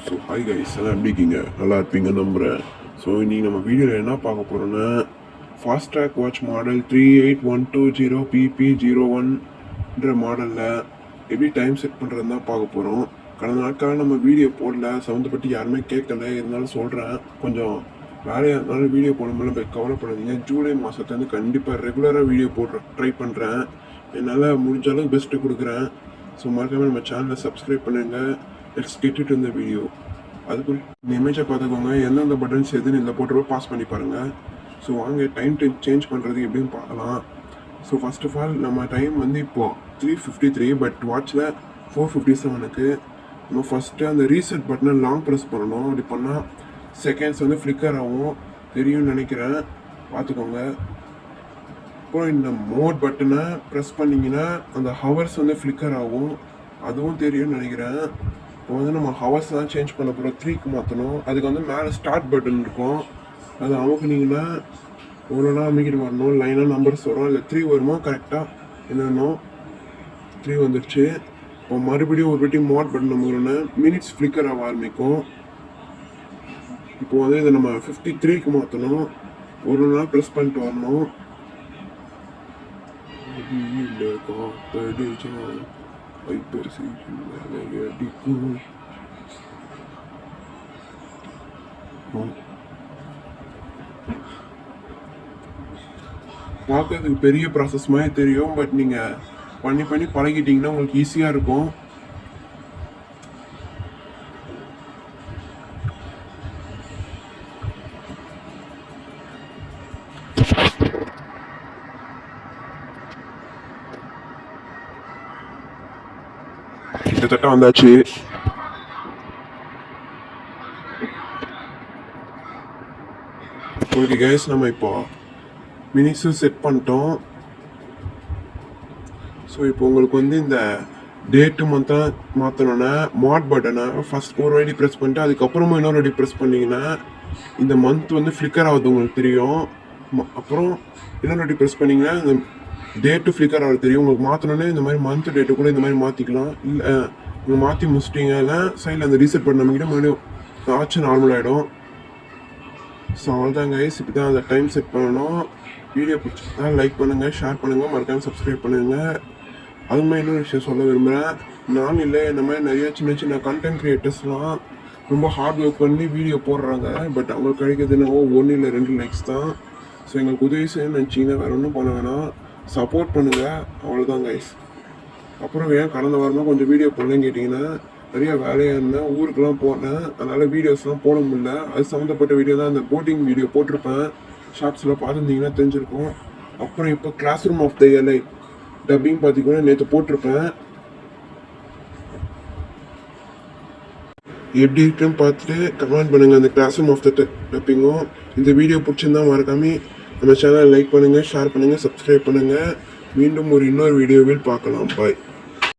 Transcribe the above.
So hi guys எல்லாம் எப்படி இருக்கீங்க? நல்லா இருப்பீங்க நம்புகிறேன். ஸோ இன்றைக்கி நம்ம வீடியோவில் என்ன பார்க்க போகிறோன்னா ஃபாஸ்ட் ட்ராக் வாட்ச் மாடல் 38120 PP01ன்ற மாடலில் எப்படி டைம் செட் பண்ணுறது தான் பார்க்க போகிறோம். கடந்த நாட்களாக நம்ம வீடியோ போடல, சம்மந்தப்பட்டு யாருமே கேட்கல, இருந்தாலும் சொல்கிறேன். கொஞ்சம் வேலையாக இருந்தாலும் வீடியோ போடணும்ல, போய் கவலைப்படாதீங்க. ஜூலை மாதத்துலேருந்து கண்டிப்பாக ரெகுலராக வீடியோ ட்ரை பண்ணுறேன். என்னால் முடிஞ்ச அளவுக்கு பெஸ்ட்டு கொடுக்குறேன். ஸோ மறக்காமல் நம்ம சேனலை சப்ஸ்கிரைப் பண்ணுங்கள். லெட்ஸ் கெட் இட் இந்த வீடியோ. அதுக்குள்ள இந்த இமேஜை பார்த்துக்கோங்க. எந்தெந்த பட்டன்ஸ் எதுன்னு இந்த போட்டு பாஸ் பண்ணி பாருங்கள். ஸோ வாங்க டைம் சேஞ்ச் பண்ணுறது எப்படின்னு பார்க்கலாம். ஸோ ஃபர்ஸ்ட் ஆஃப் ஆல் நம்ம டைம் வந்து இப்போது 3:53, பட் வாட்சில் 4:57க்கு. நம்ம ஃபஸ்ட்டு அந்த ரீசெட் பட்டனை லாங் ப்ரெஸ் பண்ணணும். அப்படி பண்ணால் செகண்ட்ஸ் வந்து ஃப்ளிக்கர் ஆகும், தெரியும்னு நினைக்கிறேன். பார்த்துக்கோங்க. அப்புறம் இந்த மோட் பட்டனை ப்ரெஸ் பண்ணிங்கன்னா அந்த ஹவர்ஸ் வந்து ஃப்ளிக்கர் ஆகும், அதுவும் தெரியும்னு நினைக்கிறேன். இப்போ வந்து நம்ம ஹவர்ஸ் தான் சேஞ்ச் பண்ண போகிறோம். 3க்கு மாற்றணும். அதுக்கு வந்து மேலே ஸ்டார்ட் பட்டன் இருக்கும், அது அமுக்குனிங்கன்னா ஒவ்வொன்றா அமைக்கிட்டு வரணும். லைனாக நம்பர்ஸ் வரும். இல்லை 3 வருமோ கரெக்டாக என்னென்னோ 3 வந்துடுச்சு. இப்போ மறுபடியும் ஒரு வாட்டி மோட் பட்டன் அமுக்கணுன்னா மினிட்ஸ் ஃப்ளிக்கர் ஆக ஆரம்பிக்கும். இப்போ வந்து இதை நம்ம 53க்கு மாற்றணும். ஒரு நாள் ப்ரெஸ் பண்ணிட்டு வரணும். பார்க்கறதுக்கு பெரிய ப்ராசஸ் மாதிரி தெரியும், பட் நீங்கள் பண்ணி பழகிட்டீங்கன்னா உங்களுக்கு ஈஸியாக இருக்கும். கிட்டத்தட்ட வந்தாச்சு. ஓகே கைஸ், நம்ம இப்போ மினிட்ஸும் செட் பண்ணிட்டோம். ஸோ இப்போ உங்களுக்கு வந்து இந்த டேட்டு மந்த்தாக மாற்றணுன்னா மாட் பட்டனை ஃபஸ்ட் ஒரு வாட்டி ப்ரெஸ் பண்ணிட்டு அதுக்கப்புறமா இன்னொரு வாட்டி ப்ரெஸ் பண்ணிங்கன்னா இந்த மந்த் வந்து ஃப்ளிக்கர் ஆகுது உங்களுக்கு தெரியும். அப்புறம் இன்னொரு வாட்டி ப்ரெஸ் பண்ணிங்கன்னா இந்த டேட்டு ஃப்ளிக்கர் ஆகுது தெரியும். உங்களுக்கு மாற்றணுன்னே இந்த மாதிரி மந்த் டேட்டு கூட இந்த மாதிரி மாற்றிக்கலாம். இல்லை நீங்கள் மாற்றி முடிச்சிட்டிங்கன்னா சைடில் அந்த ரீசெட் பண்ண நம்மகிட்ட மறுபடியும் ஆச்சு நார்மல் ஆகிடும். ஸோ அவ்வளோதான் கைஸ், இப்படி தான் அந்த டைம் செட் பண்ணணும். வீடியோ பிடிச்சிருந்தா லைக் பண்ணுங்கள், ஷேர் பண்ணுங்கள், மறக்காமல் சப்ஸ்கிரைப் பண்ணுங்கள். அது மாதிரி இன்னொரு விஷயம் சொல்ல விரும்புகிறேன். நான் இல்லை, இந்த மாதிரி நிறைய சின்ன கண்டென்ட் க்ரியேட்டர்ஸ்லாம் ரொம்ப ஹார்ட் ஒர்க் பண்ணி வீடியோ போடுறாங்க. பட் அவங்களுக்கு கிடைக்கிறது என்னவோ 1 இல்லை 2 லைக்ஸ் தான். ஸோ எங்களுக்கு உதவி செய்ய நினச்சிங்கன்னா வேறு ஒன்றும் பண்ண வேணாம், சப்போர்ட் பண்ணுங்கள். அவ்வளோதான் கைஸ். அப்புறம் ஏன் கடந்த வாரமாக கொஞ்சம் வீடியோ போடலன்னு கேட்டிங்கன்னா, நிறைய வேலையாக இருந்தேன், ஊருக்கெலாம் போனேன், அதனால் வீடியோஸ்லாம் போட முடியல. அது சம்மந்தப்பட்ட வீடியோ தான் அந்த போட்டிங் வீடியோ போட்டிருப்பேன். ஷார்ட்ஸில் பார்த்துருந்தீங்கன்னா தெரிஞ்சிருக்கும். அப்புறம் இப்போ classroom of the year dubbing பார்த்திங்கன்னா நேற்று போட்டிருப்பேன். எப்படி இருக்குன்னு பார்த்துட்டு கமெண்ட் பண்ணுங்கள். அந்த கிளாஸ் ரூம் ஆஃப் த டப்பிங்கும் இந்த வீடியோ பிடிச்சிருந்தா மறக்காம நம்ம சேனலை லைக் பண்ணுங்கள், ஷேர் பண்ணுங்கள், சப்ஸ்கிரைப் பண்ணுங்கள். மீண்டும் இன்னொரு வீடியோவில் பார்க்கலாம். பாய்.